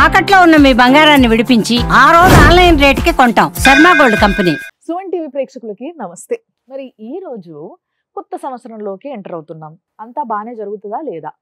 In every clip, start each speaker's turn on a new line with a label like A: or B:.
A: తాకట్లో ఉన్న మీ బంగారాన్ని విడిపించి ఆ రోజు ఆన్లైన్ రేటుకి కొంటాం. Sharma gold company.
B: Suman TV ప్రేక్షకులకి నమస్తే. మరి ఈ రోజు కొత్త సంవత్సరంలోకి ఎంటర్ అవుతున్నాం. అంతా బానే జరుగుతుందా లేదా?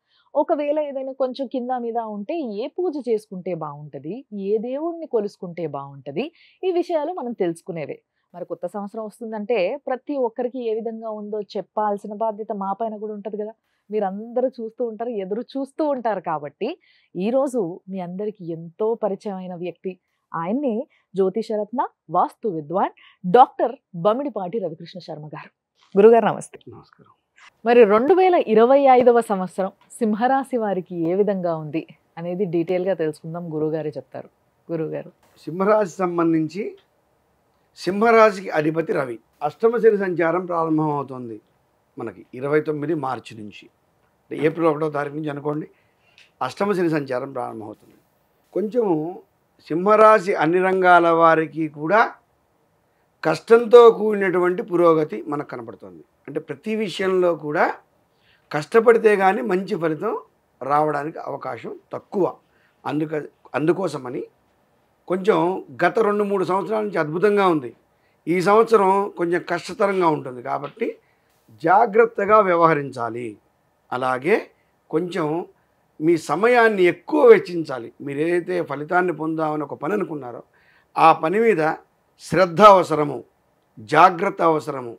B: ఒకవేళ ఏదైనా కొంచెం కింద మీద ఉంటే ఏ పూజ చేసుకుంటే బాగుంటది, ఏ దేవుణ్ణి కొలుసుకుంటే బాగుంటది, ఈ విషయాలు మనం తెలుసుకునేవే. మరి కొత్త సంవత్సరం వస్తుందంటే ప్రతి ఒక్కరికి ఏ విధంగా ఉందో చెప్పాల్సిన బాధ్యత మా పైన కూడా ఉంటది కదా. మీరందరూ చూస్తూ ఉంటారు, ఎదురు చూస్తూ ఉంటారు కాబట్టి ఈరోజు మీ అందరికీ ఎంతో పరిచయమైన వ్యక్తి, ఆయన్ని జ్యోతిషరత్న, వాస్తు విద్వాన్ డాక్టర్ బమిడిపాటి రవికృష్ణ శర్మ గారు. గురుగారు నమస్తే.
C: నమస్కారం.
B: మరి 2025వ సంవత్సరం సింహరాశి వారికి ఏ విధంగా ఉంది అనేది డీటెయిల్గా తెలుసుకుందాం. గురుగారే చెప్తారు. గురుగారు,
C: సింహరాశి సంబంధించి సింహరాశికి అధిపతి రవి. అష్టమ శని సంచారం ప్రారంభమవుతుంది మనకి 29 మార్చి నుంచి, ఏప్రిల్ 1వ తారీఖు నుంచి అనుకోండి. అష్టమ శని సంచారం ప్రారంభమవుతుంది. కొంచెము సింహరాశి అన్ని రంగాల వారికి కూడా కష్టంతో కూడినటువంటి పురోగతి మనకు కనపడుతుంది. అంటే ప్రతి విషయంలో కూడా కష్టపడితే కానీ మంచి ఫలితం రావడానికి అవకాశం తక్కువ. అందుకోసమని కొంచెం గత 2-3 సంవత్సరాల నుంచి అద్భుతంగా ఉంది. ఈ సంవత్సరం కొంచెం కష్టతరంగా ఉంటుంది కాబట్టి జాగ్రత్తగా వ్యవహరించాలి. అలాగే కొంచెం మీ సమయాన్ని ఎక్కువ వెచ్చించాలి. మీరు ఏదైతే ఫలితాన్ని పొందామని ఒక పని అనుకున్నారో ఆ పని మీద శ్రద్ధ అవసరము, జాగ్రత్త అవసరము,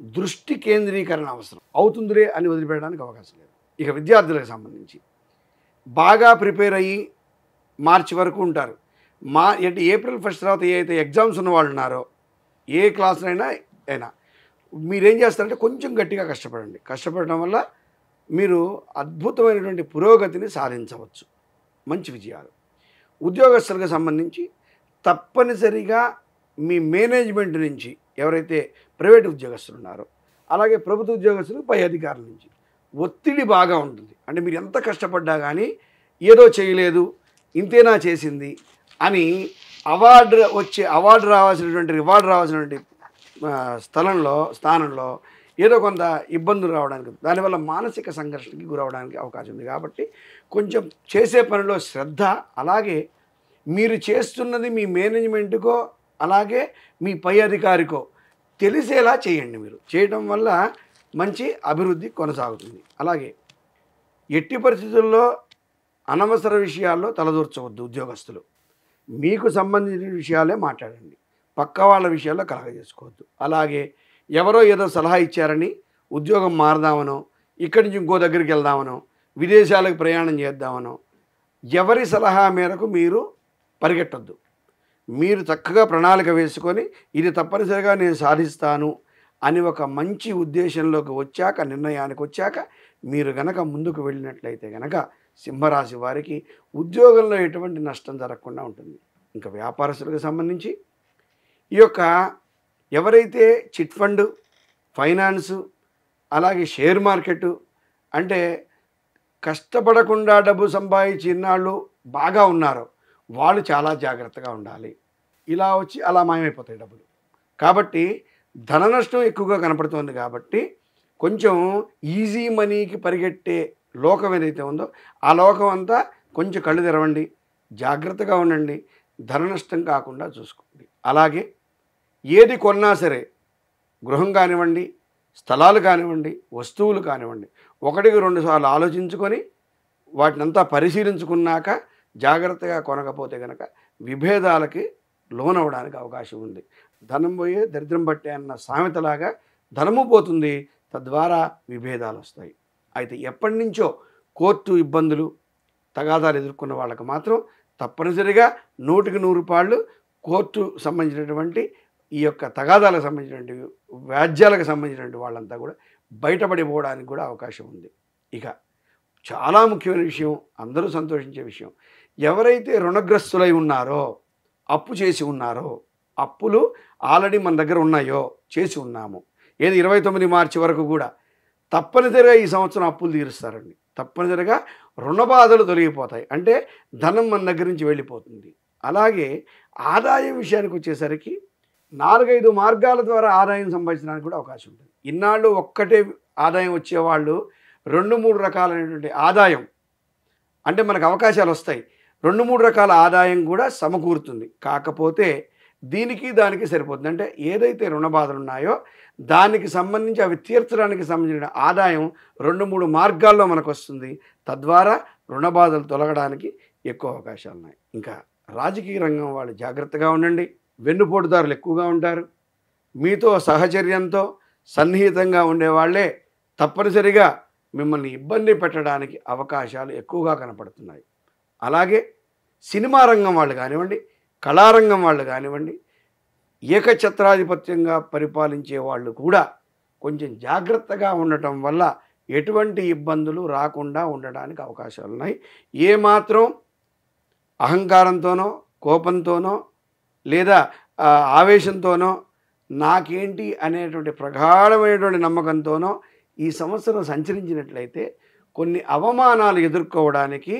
C: దృష్టి కేంద్రీకరణ అవసరం. అవుతుందిరే అని వదిలిపెట్టడానికి అవకాశం లేదు. ఇక విద్యార్థులకు సంబంధించి బాగా ప్రిపేర్ అయ్యి మార్చి వరకు ఉంటారు. ఏప్రిల్ 1 తర్వాత ఏ అయితే ఎగ్జామ్స్ ఉన్న వాళ్ళు ఉన్నారో ఏ క్లాస్లో అయినా మీరేం చేస్తారంటే కొంచెం గట్టిగా కష్టపడండి. కష్టపడడం వల్ల మీరు అద్భుతమైనటువంటి పురోగతిని సాధించవచ్చు, మంచి విజయాలు. ఉద్యోగస్తులకు సంబంధించి తప్పనిసరిగా మీ మేనేజ్మెంట్ నుంచి, ఎవరైతే ప్రైవేట్ ఉద్యోగస్తులు ఉన్నారో అలాగే ప్రభుత్వ ఉద్యోగస్తులు, పై అధికారుల నుంచి ఒత్తిడి బాగా ఉంటుంది. అంటే మీరు ఎంత కష్టపడ్డా కానీ ఏదో చేయలేదు, ఇంతేనా చేసింది అని రివార్డు రావాల్సినటువంటి స్థానంలో ఏదో కొంత ఇబ్బందులు రావడానికి, దానివల్ల మానసిక సంఘర్షణకి గురవడానికి అవకాశం ఉంది. కాబట్టి కొంచెం చేసే పనిలో శ్రద్ధ, అలాగే మీరు చేస్తున్నది మీ మేనేజ్మెంట్కో అలాగే మీ పై అధికారికో తెలిసేలా చేయండి. మీరు చేయడం వల్ల మంచి అభివృద్ధి కొనసాగుతుంది. అలాగే ఎట్టి పరిస్థితుల్లో అనవసర విషయాల్లో తలదూర్చవద్దు. ఉద్యోగస్తులు మీకు సంబంధించిన విషయాలే మాట్లాడండి, పక్క వాళ్ళ విషయాల్లో కలగజేసుకోవద్దు. అలాగే ఎవరో ఏదో సలహా ఇచ్చారని ఉద్యోగం మారదామనో, ఇక్కడి నుంచి ఇంకో దగ్గరికి వెళ్దామనో, విదేశాలకు ప్రయాణం చేద్దామనో ఎవరి సలహా మేరకు మీరు పరిగెట్టొద్దు. మీరు చక్కగా ప్రణాళిక వేసుకొని ఇది తప్పనిసరిగా నేను సాధిస్తాను అని ఒక మంచి ఉద్దేశంలోకి వచ్చాక, నిర్ణయానికి వచ్చాక మీరు గనక ముందుకు వెళ్ళినట్లయితే గనక సింహరాశి వారికి ఉద్యోగంలో ఎటువంటి నష్టం జరగకుండా ఉంటుంది. ఇంకా వ్యాపారస్తులకు సంబంధించి ఈ యొక్క ఎవరైతే చిట్ ఫండ్, ఫైనాన్సు, అలాగే షేర్ మార్కెట్, అంటే కష్టపడకుండా డబ్బు సంపాదించి ఇన్నాళ్ళు బాగా ఉన్నారో వాళ్ళు చాలా జాగ్రత్తగా ఉండాలి. ఇలా వచ్చి అలా మాయమైపోతాయి డబ్బులు. కాబట్టి ధన నష్టం ఎక్కువగా కనపడుతుంది. కాబట్టి కొంచెం ఈజీ మనీకి పరిగెట్టే లోకం ఏదైతే ఉందో ఆ లోకం అంతా కొంచెం కళ్ళు తెరవండి, జాగ్రత్తగా ఉండండి, ధన నష్టం కాకుండా చూసుకోండి. అలాగే ఏది కొన్నా సరే, గృహం కానివ్వండి, స్థలాలు కానివ్వండి, వస్తువులు కానివ్వండి, 1-2 సార్లు ఆలోచించుకొని వాటినంతా పరిశీలించుకున్నాక జాగ్రత్తగా కొనకపోతే కనుక విభేదాలకి లోనవడానికి అవకాశం ఉంది. ధనం పోయే దరిద్రం పట్టే అన్న సామెతలాగా ధనము పోతుంది, తద్వారా విభేదాలు వస్తాయి. అయితే ఎప్పటి నుంచో కోర్టు ఇబ్బందులు, తగాదాలు ఎదుర్కొన్న వాళ్ళకి మాత్రం తప్పనిసరిగా 100% కోర్టు సంబంధించినటువంటి ఈ యొక్క తగాదాలకు సంబంధించినటువంటి వ్యాజ్యాలకు సంబంధించినటువంటి వాళ్ళంతా కూడా బయటపడిపోవడానికి కూడా అవకాశం ఉంది. ఇక చాలా ముఖ్యమైన విషయం, అందరూ సంతోషించే విషయం, ఎవరైతే రుణగ్రస్తులై ఉన్నారో, అప్పు చేసి ఉన్నారో, అప్పులు ఆల్రెడీ మన దగ్గర ఉన్నాయో, చేసి ఉన్నాము, ఏది 29 మార్చి వరకు కూడా తప్పనిసరిగా ఈ సంవత్సరం అప్పులు తీరుస్తారండి. తప్పనిసరిగా రుణ బాధలు తొలగిపోతాయి. అంటే ధనం మన దగ్గర నుంచి వెళ్ళిపోతుంది. అలాగే ఆదాయం విషయానికి వచ్చేసరికి 4-5 మార్గాల ద్వారా ఆదాయం సంపాదించడానికి కూడా అవకాశం ఉంటుంది. ఇన్నాళ్ళు ఒక్కటే ఆదాయం వచ్చేవాళ్ళు 2-3 రకాలైనటువంటి ఆదాయం, అంటే మనకు అవకాశాలు వస్తాయి. 2-3 రకాల ఆదాయం కూడా సమకూరుతుంది. కాకపోతే దీనికి దానికి సరిపోతుంది. అంటే ఏదైతే రుణ బాధలు ఉన్నాయో దానికి సంబంధించి అవి తీర్చడానికి సంబంధించిన ఆదాయం 2-3 మార్గాల్లో మనకు వస్తుంది. తద్వారా రుణ బాధలు తొలగడానికి ఎక్కువ అవకాశాలు ఉన్నాయి. ఇంకా రాజకీయ రంగం వాళ్ళు జాగ్రత్తగా ఉండండి. వెన్నుపోటుదారులు ఎక్కువగా ఉంటారు. మీతో సహచర్యంతో సన్నిహితంగా ఉండేవాళ్లే తప్పనిసరిగా మిమ్మల్ని ఇబ్బంది పెట్టడానికి అవకాశాలు ఎక్కువగా కనపడుతున్నాయి. అలాగే సినిమా రంగం వాళ్ళు కానివ్వండి, కళారంగం వాళ్ళు కానివ్వండి, ఏకఛత్రాధిపత్యంగా పరిపాలించే వాళ్ళు కూడా కొంచెం జాగ్రత్తగా ఉండటం వల్ల ఎటువంటి ఇబ్బందులు రాకుండా ఉండడానికి అవకాశాలు ఉన్నాయి. ఏమాత్రం అహంకారంతోనో, కోపంతోనో లేదా ఆవేశంతోనో, నాకేంటి అనేటువంటి ప్రగాఢమైనటువంటి నమ్మకంతోనో ఈ సంవత్సరం సంచరించినట్లయితే కొన్ని అవమానాలు ఎదుర్కోవడానికి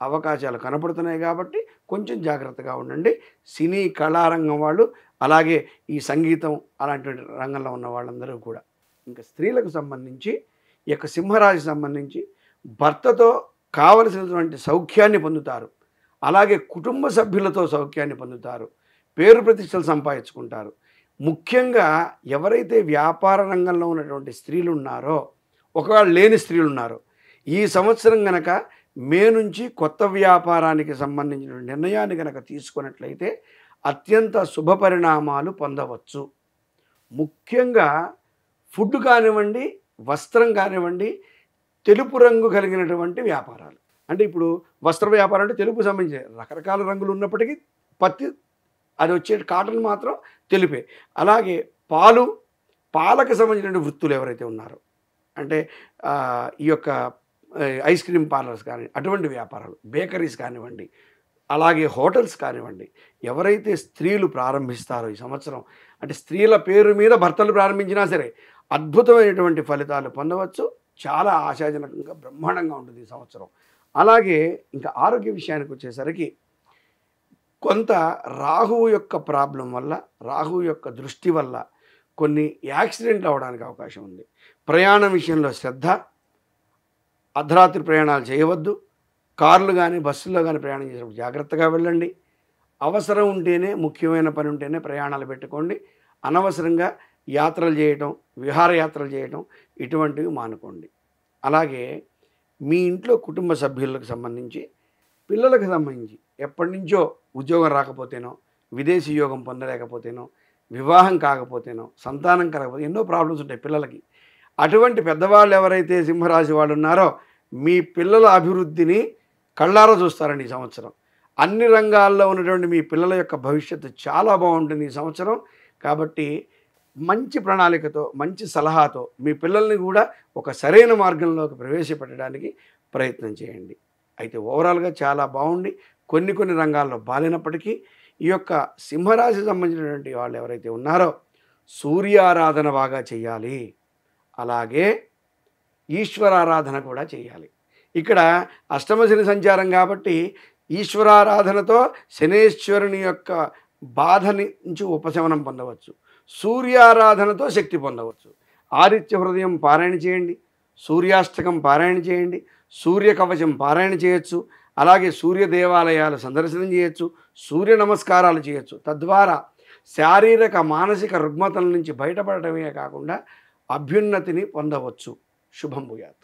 C: అవకాశాలు కనపడుతున్నాయి. కాబట్టి కొంచెం జాగ్రత్తగా ఉండండి. సినీ కళారంగం వాళ్ళు, అలాగే ఈ సంగీతం అలాంటి రంగంలో ఉన్న వాళ్ళందరూ కూడా. ఇంకా స్త్రీలకు సంబంధించి ఈ యొక్క సింహరాశి సంబంధించి భర్తతో కావలసినటువంటి సౌఖ్యాన్ని పొందుతారు. అలాగే కుటుంబ సభ్యులతో సౌఖ్యాన్ని పొందుతారు. పేరు ప్రతిష్టలు సంపాదించుకుంటారు. ముఖ్యంగా ఎవరైతే వ్యాపార రంగంలో ఉన్నటువంటి స్త్రీలు ఉన్నారో, ఒకవేళ లేని స్త్రీలు ఉన్నారో, ఈ సంవత్సరం గనక మే నుంచి కొత్త వ్యాపారానికి సంబంధించిన నిర్ణయాన్ని కనుక తీసుకున్నట్లయితే అత్యంత శుభ పరిణామాలు పొందవచ్చు. ముఖ్యంగా ఫుడ్ కానివ్వండి, వస్త్రం కానివ్వండి, తెలుపు రంగు కలిగినటువంటి వ్యాపారాలు. అంటే ఇప్పుడు వస్త్ర వ్యాపారం అంటే తెలుపు సంబంధించిన రకరకాల రంగులు ఉన్నప్పటికీ పత్తి అది వచ్చే కాటన్ మాత్రం తెలిపే. అలాగే పాలకు సంబంధించిన వృత్తులు ఎవరైతే ఉన్నారో, అంటే ఈ యొక్క ఐస్ క్రీమ్ పార్లర్స్ కానీ అటువంటి వ్యాపారాలు, బేకరీస్ కానివ్వండి, అలాగే హోటల్స్ కానివ్వండి, ఎవరైతే స్త్రీలు ప్రారంభిస్తారో ఈ సంవత్సరం, అంటే స్త్రీల పేరు మీద భర్తలు ప్రారంభించినా సరే అద్భుతమైనటువంటి ఫలితాలు పొందవచ్చు. చాలా ఆశాజనకంగా బ్రహ్మాండంగా ఉంటుంది ఈ సంవత్సరం. అలాగే ఇంకా ఆరోగ్య విషయానికి వచ్చేసరికి కొంత రాహువు యొక్క ప్రాబ్లం వల్ల, రాహువు యొక్క దృష్టి వల్ల కొన్ని యాక్సిడెంట్లు అవ్వడానికి అవకాశం ఉంది. ప్రయాణం విషయంలో శ్రద్ధ, అర్ధరాత్రి ప్రయాణాలు చేయవద్దు. కార్లు కానీ బస్సుల్లో కానీ ప్రయాణం చేసినప్పుడు జాగ్రత్తగా వెళ్ళండి. అవసరం ఉంటేనే, ముఖ్యమైన పని ఉంటేనే ప్రయాణాలు పెట్టుకోండి. అనవసరంగా యాత్రలు చేయటం, విహారయాత్రలు చేయటం ఇటువంటివి మానుకోండి. అలాగే మీ ఇంట్లో కుటుంబ సభ్యులకు సంబంధించి, పిల్లలకు సంబంధించి ఎప్పటి నుంచో ఉద్యోగం రాకపోతేనో, విదేశీ యోగం పొందలేకపోతేనో, వివాహం కాకపోతేనో, సంతానం కలగకపోతే ఎన్నో ప్రాబ్లమ్స్ ఉంటాయి పిల్లలకి. అటువంటి పెద్దవాళ్ళు ఎవరైతే సింహరాశి వాళ్ళు ఉన్నారో మీ పిల్లల అభివృద్ధిని కళ్ళారా చూస్తారండి ఈ సంవత్సరం. అన్ని రంగాల్లో ఉన్నటువంటి మీ పిల్లల యొక్క భవిష్యత్తు చాలా బాగుంటుంది ఈ సంవత్సరం. కాబట్టి మంచి ప్రణాళికతో, మంచి సలహాతో మీ పిల్లల్ని కూడా ఒక సరైన మార్గంలోకి ప్రవేశపెట్టడానికి ప్రయత్నం చేయండి. అయితే ఓవరాల్గా చాలా బాగుండి కొన్ని రంగాల్లో బాలేనప్పటికీ ఈ యొక్క సింహరాశి సంబంధించినటువంటి వాళ్ళు ఎవరైతే ఉన్నారో సూర్యారాధన బాగా చేయాలి. అలాగే ఈశ్వరారాధన కూడా చేయాలి. ఇక్కడ అష్టమ శని సంచారం కాబట్టి ఈశ్వరారాధనతో శనేశ్వరుని యొక్క బాధ నుంచి ఉపశమనం పొందవచ్చు. సూర్యారాధనతో శక్తి పొందవచ్చు. ఆదిత్య హృదయం పారాయణ చేయండి, సూర్యాష్టకం పారాయణ చేయండి, సూర్యకవచం పారాయణ చేయొచ్చు. అలాగే సూర్య దేవాలయాలు సందర్శనం చేయొచ్చు, సూర్య నమస్కారాలు చేయొచ్చు. తద్వారా శారీరక మానసిక రుగ్మతల నుంచి బయటపడటమే కాకుండా అభ్యున్నతిని పొందవచ్చు. శుభం భూయాత్.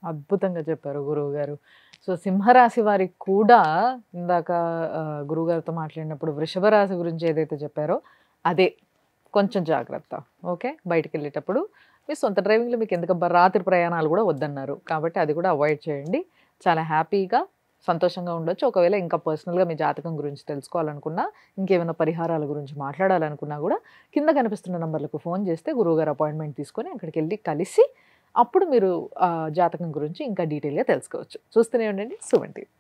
B: అద్భుతంగా చెప్పారు గురువుగారు. సో సింహరాశి వారికి కూడా ఇందాక గురువుగారితో మాట్లాడినప్పుడు వృషభ రాశి గురించి ఏదైతే చెప్పారో అదే కొంచెం జాగ్రత్త. ఓకే, బయటికి వెళ్ళేటప్పుడు మీ సొంత డ్రైవింగ్లో మీకు ఎందుకు రాత్రి ప్రయాణాలు కూడా వద్దన్నారు కాబట్టి అది కూడా అవాయిడ్ చేయండి. చాలా హ్యాపీగా సంతోషంగా ఉండొచ్చు. ఒకవేళ ఇంకా పర్సనల్గా మీ జాతకం గురించి తెలుసుకోవాలనుకున్నా, ఇంకేమైనా పరిహారాల గురించి మాట్లాడాలనుకున్నా కూడా కింద కనిపిస్తున్న నంబర్లకు ఫోన్ చేస్తే గురువుగారు అపాయింట్మెంట్ తీసుకొని అక్కడికి వెళ్ళి కలిసి అప్పుడు మీరు జాతకం గురించి ఇంకా డీటెయిల్గా తెలుసుకోవచ్చు. చూస్తూనే ఉండండి సుమన్ టీవీ.